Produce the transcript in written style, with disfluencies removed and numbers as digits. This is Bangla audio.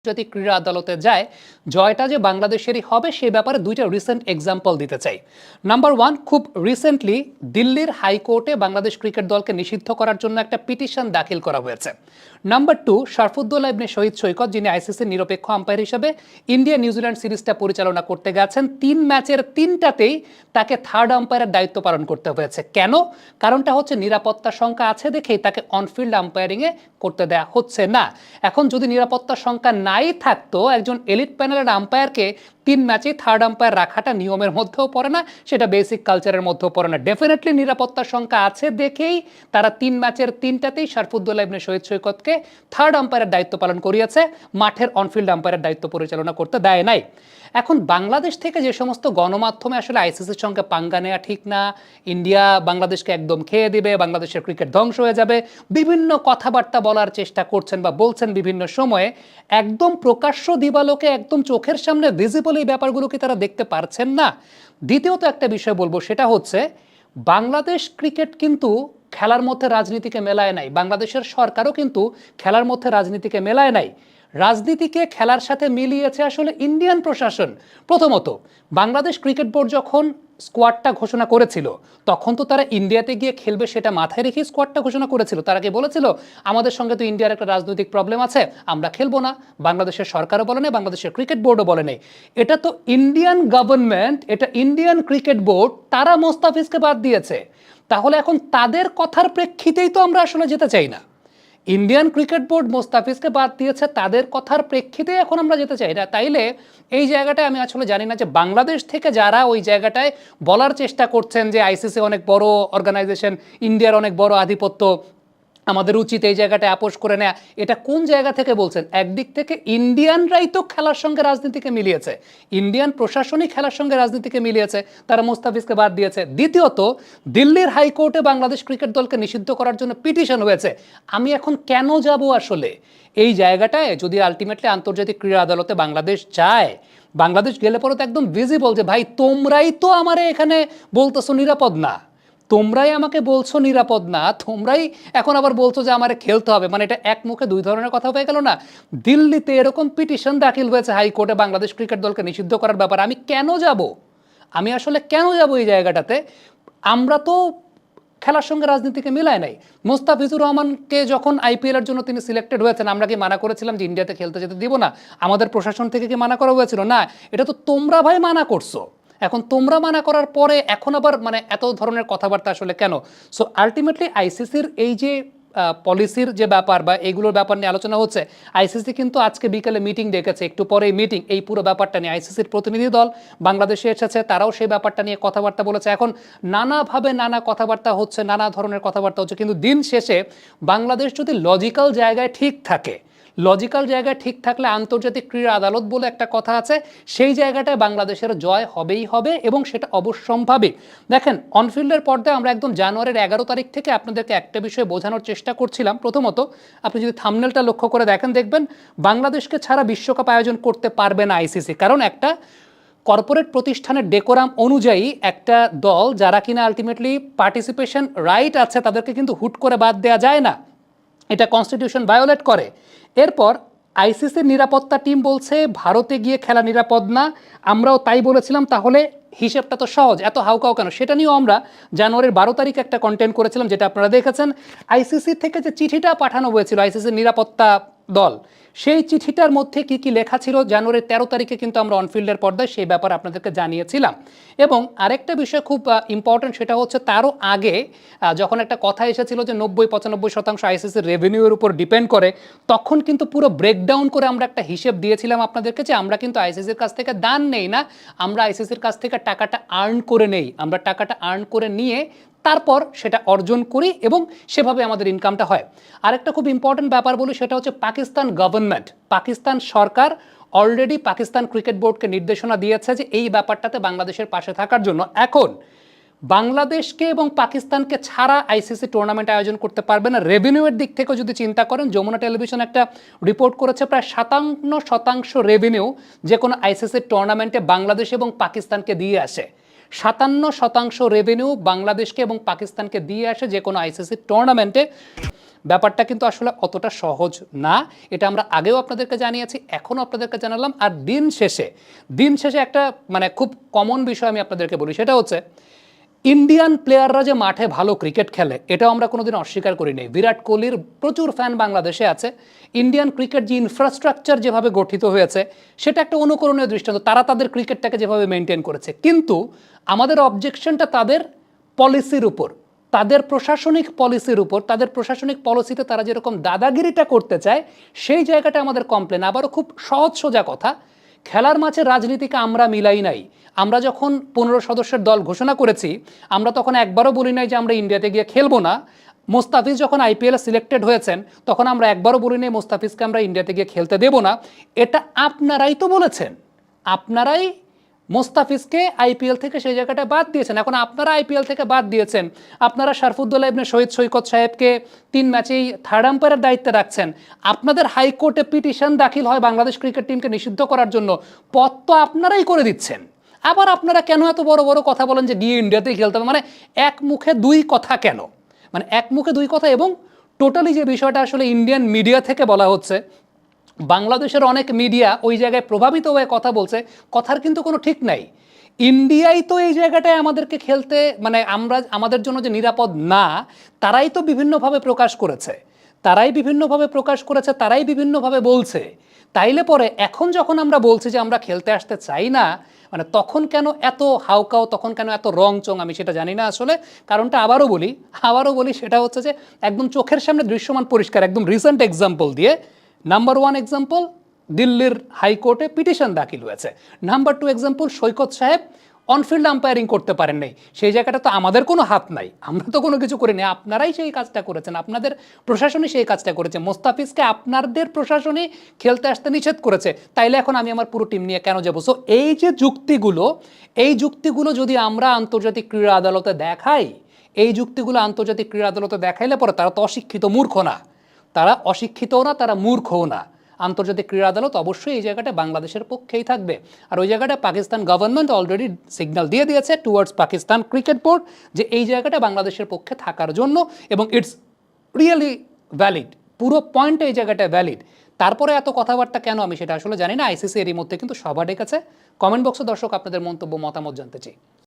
যদি ক্রীড়া আদালতে যায় জয়টা যে বাংলাদেশেরই হবে সে ব্যাপারে দুইটা রিসেন্ট এক্সাম্পল দিতে চাই। নাম্বার ওয়ান, খুব রিসেন্টলি দিল্লির হাইকোর্টে বাংলাদেশ ক্রিকেট দলকে নিষিদ্ধ করার জন্য একটা পিটিশন দাখিল করা হয়েছে। নাম্বার টু, শরফুদ্দৌলা ইবনে শহীদ সৈকত, যিনি আইসিসির নিরপেক্ষ আম্পায়ার হিসেবে ইন্ডিয়া নিউজিল্যান্ড সিরিজটা পরিচালনা করতে গেছেন, 3 ম্যাচের 3টাতেই তাকে থার্ড আম্পায়ারের দায়িত্ব পালন করতে হয়েছে। কেন? কারণটা হচ্ছে নিরাপত্তার সংখ্যা আছে দেখেই তাকে অনফিল্ড আম্পায়ারিংয়ে করতে দেয়া হচ্ছে না। এখন যদি নিরাপত্তার সংখ্যা নাই থাকতো, একজন এলিট প্যানেলের আম্পায়ারকে 3 ম্যাচে থার্ড আম্পায়ার রাখাটা নিয়মের মধ্যেও পড়ে না, সেটা বেসিক কালচারের মধ্যেও পড়ে না। ডেফিনেটলি নিরাপত্তার সংখ্যা আছে দেখেই তারা 3 ম্যাচের 3টাতেই শরফুদ্দৌলা ইবনে শহীদ সৈকতকে থার্ড আম্পায়ারের দায়িত্ব পালন করিয়েছে, মাঠের অনফিল্ড আম্পায়ারের দায়িত্ব পরিচালনা করতে দেয় নাই। এখন বাংলাদেশ থেকে যে সমস্ত গণমাধ্যমে আসলে আইসিসির সঙ্গে পাঙ্গা নেওয়া ঠিক না, ইন্ডিয়া বাংলাদেশকে একদম খেয়ে দিবে, বাংলাদেশের ক্রিকেট ধ্বংস হয়ে যাবে, বিভিন্ন কথাবার্তা বলার চেষ্টা করছেন বা বলছেন বিভিন্ন সময়ে, একদম প্রকাশ্য দিবালোকে একদম চোখের সামনে ভিজিবল এই ব্যাপারগুলোকে তারা দেখতে পারছেন না। দ্বিতীয়ত একটা বিষয় বলবো, সেটা হচ্ছে বাংলাদেশ ক্রিকেট কিন্তু খেলার মধ্যে রাজনীতিকে মেলায় নাই, বাংলাদেশের সরকারও কিন্তু খেলার মধ্যে রাজনীতিকে মেলায় নাই। রাজনীতিকে খেলার সাথে মিলিয়েছে আসলে ইন্ডিয়ান প্রশাসন। প্রথমত, বাংলাদেশ ক্রিকেট বোর্ড যখন স্কোয়াডটা ঘোষণা করেছিল তখন তো তারা ইন্ডিয়াতে গিয়ে খেলবে সেটা মাথায় রেখে স্কোয়াডটা ঘোষণা করেছিল। তারা কি বলেছিল আমাদের সঙ্গে তো ইন্ডিয়ার একটা রাজনৈতিক প্রবলেম আছে, আমরা খেলবো না? বাংলাদেশের সরকারও বলে নেই, বাংলাদেশের ক্রিকেট বোর্ডও বলে নেই। এটা তো ইন্ডিয়ান গভর্নমেন্ট, এটা ইন্ডিয়ান ক্রিকেট বোর্ড, তারা মোস্তাফিজকে বাদ দিয়েছে। তাহলে এখন তাদের কথার প্রেক্ষিতেই তো আমরা আসলে যেতে চাই না। ইন্ডিয়ান ক্রিকেট বোর্ড মোস্তাফিজকে বাদ দিয়েছে, তাদের কথার প্রেক্ষিতে এখন আমরা যেতে চাই না। তাইলে এই জায়গাটায় আমি আসলে জানি না যে বাংলাদেশ থেকে যারা ওই জায়গাটায় বলার চেষ্টা করছেন যে আইসিসি অনেক বড় অর্গানাইজেশন, ইন্ডিয়ার অনেক বড় আধিপত্য, আমাদের উচিত এই জায়গাটা আপোষ করে নেয়া, এটা কোন জায়গা থেকে বলছেন? একদিক থেকে ইন্ডিয়ানরাই তো খেলার সঙ্গে রাজনীতিকে মিলিয়েছে, ইন্ডিয়ান প্রশাসনিক খেলার সঙ্গে রাজনীতিকে মিলিয়েছে, তারা মোস্তাফিজকে বাদ দিয়েছে। দ্বিতীয়ত, দিল্লির হাইকোর্টে বাংলাদেশ ক্রিকেট দলকে নিষিদ্ধ করার জন্য পিটিশন হয়েছে। আমি এখন কেন যাব আসলে এই জায়গাটায়? যদি আলটিমেটলি আন্তর্জাতিক ক্রীড়া আদালতে বাংলাদেশ যায়, বাংলাদেশ গেলে পরে তো একদম ভিজিবল যে ভাই তোমরাই তো আমারে এখানে বলতেছো নিরাপদ না, তোমরাই আমাকে বলছো নিরাপদ না, তোমরাই এখন আবার বলছো যে আমারে খেলতে হবে। মানে এটা এক মুখে দুই ধরনের কথা হয়ে গেল না? দিল্লিতে এরকম পিটিশন দাখিল হয়েছে হাইকোর্টে বাংলাদেশ ক্রিকেট দলকে নিষিদ্ধ করার ব্যাপারে। আমি কেন যাব? আমি আসলে কেন যাব এই জায়গাটাতে? আমরা তো খেলার সঙ্গে রাজনীতিকে মিলায় নাই। মোস্তাফিজুর রহমানকে যখন আইপিএল এর জন্য তিনি সিলেক্টেড হয়েছেন, আমরা কি মানা করেছিলাম যে ইন্ডিয়াতে খেলতে যেতে দিব না? আমাদের প্রশাসন থেকে কি মানা করা হয়েছিল? না, এটা তো তোমরা ভাই মানা করছো। এখন তোমরা মানা করার পরে এখন আবার মানে এত ধরনের কথাবার্তা আসলে কেন? সো আলটিমেটলি আইসিসির এই যে পলিসির যে ব্যাপার বা এইগুলোর ব্যাপার নিয়ে আলোচনা হচ্ছে, আইসিসি কিন্তু আজকে বিকেলে মিটিং ডেকেছে, একটু পরে মিটিং, এই পুরো ব্যাপারটা নিয়ে আইসিসির প্রতিনিধি দল বাংলাদেশে এসেছে, তারাও সেই ব্যাপারটা নিয়ে কথাবার্তা বলেছে। এখন নানাভাবে নানা কথাবার্তা হচ্ছে, নানা ধরনের কথাবার্তা হচ্ছে, কিন্তু দিন শেষে বাংলাদেশ যদি লজিক্যাল জায়গায় ঠিক থাকে, লজিক্যাল জায়গায় ঠিক থাকলে আন্তর্জাতিক ক্রীড়া আদালত বলে একটা কথা আছে, সেই জায়গাটায় বাংলাদেশের জয় হবেই হবে এবং সেটা অবশ্যম্ভাবী। দেখেন, অনফিল্ডের পর্দায় আমরা একদম জানুয়ারির 11 তারিখ থেকে আপনাদেরকে একটা বিষয় বোঝানোর চেষ্টা করছিলাম। প্রথমত, আপনি যদি থাম্বনেলটা লক্ষ্য করে দেখেন, দেখবেন বাংলাদেশকে ছাড়া বিশ্বকাপ আয়োজন করতে পারবে না আইসিসি। কারণ একটা কর্পোরেট প্রতিষ্ঠানের ডেকোরাম অনুযায়ী একটা দল যারা কিনা আলটিমেটলি পার্টিসিপেশন রাইট আছে, তাদেরকে কিন্তু হুট করে বাদ দেওয়া যায় না, এটা কনস্টিটিউশন ভায়োলেট করে। এরপর আইসিসির নিরাপত্তা টিম বলছে ভারতে গিয়ে খেলা নিরাপদ না, আমরাও তাই বলেছিলাম। তাহলে হিসেবটা তো সহজ, এত হাউকাও কেন? সেটা নিয়েও আমরা জানুয়ারির 12 তারিখ একটা কন্টেন্ট করেছিলাম, যেটা আপনারা দেখেছেন। আইসিসি থেকে যে চিঠিটা পাঠানো হয়েছিল আইসিসির নিরাপত্তা দল, সেই চিঠিটার মধ্যে কি কি লেখা ছিল জানুয়ারির 13 তারিখে কিন্তু আমরা অনফিল্ডের পর্দায় সেই ব্যাপারে আপনাদেরকে জানিয়েছিলাম। এবং আরেকটা বিষয় খুব ইম্পর্টেন্ট, সেটা হচ্ছে তারও আগে যখন একটা কথা এসেছিল যে 90-95% আইসিসির রেভিনিউর উপর ডিপেন্ড করে, তখন কিন্তু পুরো ব্রেকডাউন করে আমরা একটা হিসেব দিয়েছিলাম আপনাদেরকে যে আমরা কিন্তু আইসিসির কাছ থেকে দান নেই না, আমরা আইসিসির কাছ থেকে টাকাটা আর্ন করে নেই, আমরা টাকাটা আর্ন করে নিয়ে তারপর সেটা অর্জন করি এবং সেভাবে আমাদের ইনকামটা হয়। আরেকটা খুব ইম্পর্টেন্ট ব্যাপার বলি, সেটা হচ্ছে পাকিস্তান গভর্নমেন্ট, পাকিস্তান সরকার অলরেডি পাকিস্তান ক্রিকেট বোর্ডকে নির্দেশনা দিয়েছে যে এই ব্যাপারটাতে বাংলাদেশের পাশে থাকার জন্য। এখন বাংলাদেশকে এবং পাকিস্তানকে ছাড়া আইসিসি টুর্নামেন্ট আয়োজন করতে পারবে না। রেভিনিউয়ের দিক থেকেও যদি চিন্তা করেন, যমুনা টেলিভিশন একটা রিপোর্ট করেছে, প্রায় 57% রেভিনিউ যে কোনো আইসিসি টুর্নামেন্টে বাংলাদেশ এবং পাকিস্তানকে দিয়ে আসে। 57% রেভিনিউ বাংলাদেশকে এবং পাকিস্তানকে দিয়ে আসে যে কোনো আইসিসি টুর্নামেন্টে। ব্যাপারটা কিন্তু আসলে অতটা সহজ না। এটা আমরা আগেও আপনাদেরকে জানিয়েছি, এখনও আপনাদেরকে জানালাম। আর দিন শেষে একটা মানে খুব কমন বিষয় আমি আপনাদেরকে বলি, সেটা হচ্ছে ইন্ডিয়ান প্লেয়াররা যে মাঠে ভালো ক্রিকেট খেলে এটাও আমরা কোনোদিন অস্বীকার করি নাই। বিরাট কোহলির প্রচুর ফ্যান বাংলাদেশে আছে। ইন্ডিয়ান ক্রিকেট যে ইনফ্রাস্ট্রাকচার যেভাবে গঠিত হয়েছে সেটা একটা অনুকরণীয় দৃষ্টান্ত, তারা তাদের ক্রিকেটটাকে যেভাবে মেনটেন করেছে। কিন্তু আমাদের অবজেকশনটা তাদের পলিসির উপর, তাদের প্রশাসনিক পলিসির উপর, তাদের প্রশাসনিক পলিসিতে তারা যেরকম দাদাগিরিটা করতে চায় সেই জায়গাটা আমাদের কমপ্লেন। আবারও খুব সহজ সোজা কথা, খেলার মাঝে রাজনীতিকে আমরা মিলাই নাই। আমরা যখন 15 সদস্যের দল ঘোষণা করেছি আমরা তখন একবারও বলি নাই যে আমরা ইন্ডিয়াতে গিয়ে খেলবো না। মোস্তাফিজ যখন আইপিএলে সিলেক্টেড হয়েছেন তখন আমরা একবারও বলি নাই মোস্তাফিজকে আমরা ইন্ডিয়াতে গিয়ে খেলতে দেব না। এটা আপনারাই তো বলেছেন, আপনারাই মোস্তাফিজকে আইপিএল থেকে সেই জায়গাটা বাদ দিয়েছেন। এখন আপনারা আইপিএল থেকে বাদ দিয়েছেন, আপনারা শরফুদ্দৌলা ইবনে শহীদ সৈকত সাহেবকে 3 ম্যাচেই থার্ড আম্পায়ারের দায়িত্বে রাখছেন। আপনাদের হাইকোর্টে পিটিশন দাখিল হয় বাংলাদেশ ক্রিকেট টিমকে নিষিদ্ধ করার জন্য, পথ তো আপনারাই করে দিচ্ছেন। আবার আপনারা কেন এত বড় বড় কথা বলেন যে গিয়ে ইন্ডিয়াতেই খেলতে হবে? মানে এক মুখে দুই কথা কেন? মানে এক মুখে দুই কথা। এবং টোটালি যে বিষয়টা আসলে ইন্ডিয়ান মিডিয়া থেকে বলা হচ্ছে, বাংলাদেশের অনেক মিডিয়া ওই জায়গায় প্রভাবিত হয়ে কথা বলছে, কথার কিন্তু কোনো ঠিক নাই। ইন্ডিয়াই তো এই জায়গাটায় আমাদেরকে খেলতে মানে আমরা আমাদের জন্য যে নিরাপদ না, তারাই তো বিভিন্নভাবে প্রকাশ করেছে, তারাই বিভিন্নভাবে বলছে। তাইলে পরে এখন যখন আমরা বলছি যে আমরা খেলতে আসতে চাই না, মানে তখন কেন এত হাউকাও, তখন কেন এত রং চং, আমি সেটা জানি না আসলে। কারণটা আবারও বলি সেটা হচ্ছে যে একদম চোখের সামনে দৃশ্যমান পরিষ্কার, একদম রিসেন্ট এক্সাম্পল দিয়ে। নাম্বার 1 এক্সাম্পল, দিল্লির হাইকোর্টে পিটিশন দাখিল হয়েছে। নাম্বার 2 এক্সাম্পল, সৈকত সাহেব অনফিল্ড আম্পায়ারিং করতে পারেন নাই। সেই জায়গাটা তো আমাদের কোনো হাত নাই, আমরা তো কোনো কিছু করিনি, আপনারাই সেই কাজটা করেছেন, আপনাদের প্রশাসনই সেই কাজটা করেছে। মোস্তাফিজকে আপনাদের প্রশাসনই খেলতে আসতে নিষেধ করেছে, তাইলে এখন আমি আমার পুরো টিম নিয়ে কেন যাবো? সো এই যে যুক্তিগুলো যদি আমরা আন্তর্জাতিক ক্রীড়া আদালতে দেখাই, এই যুক্তিগুলো আন্তর্জাতিক ক্রীড়া আদালতে দেখাইলে পরে তারা তো অশিক্ষিত মূর্খ না, তারা অশিক্ষিতও না, তারা মূর্খও না। আন্তর্জাতিক ক্রীড়া আদালত অবশ্যই এই জায়গাটা বাংলাদেশের পক্ষেই থাকবে। আর ওই জায়গাটা পাকিস্তান গভর্নমেন্ট অলরেডি সিগন্যাল দিয়ে দিয়েছে টুয়ার্ডস পাকিস্তান ক্রিকেট বোর্ড যে এই জায়গাটা বাংলাদেশের পক্ষে থাকার জন্য, এবং ইটস রিয়েলি ভ্যালিড, পুরো পয়েন্ট এই জায়গাটা ভ্যালিড। তারপরে এত কথাবার্তা কেন আমি সেটা আসলে জানি না। আইসিসি এরই মধ্যে কিন্তু সভা ডেকেছে। কমেন্ট বক্সে দর্শক আপনাদের মন্তব্য মতামত জানতে চাই।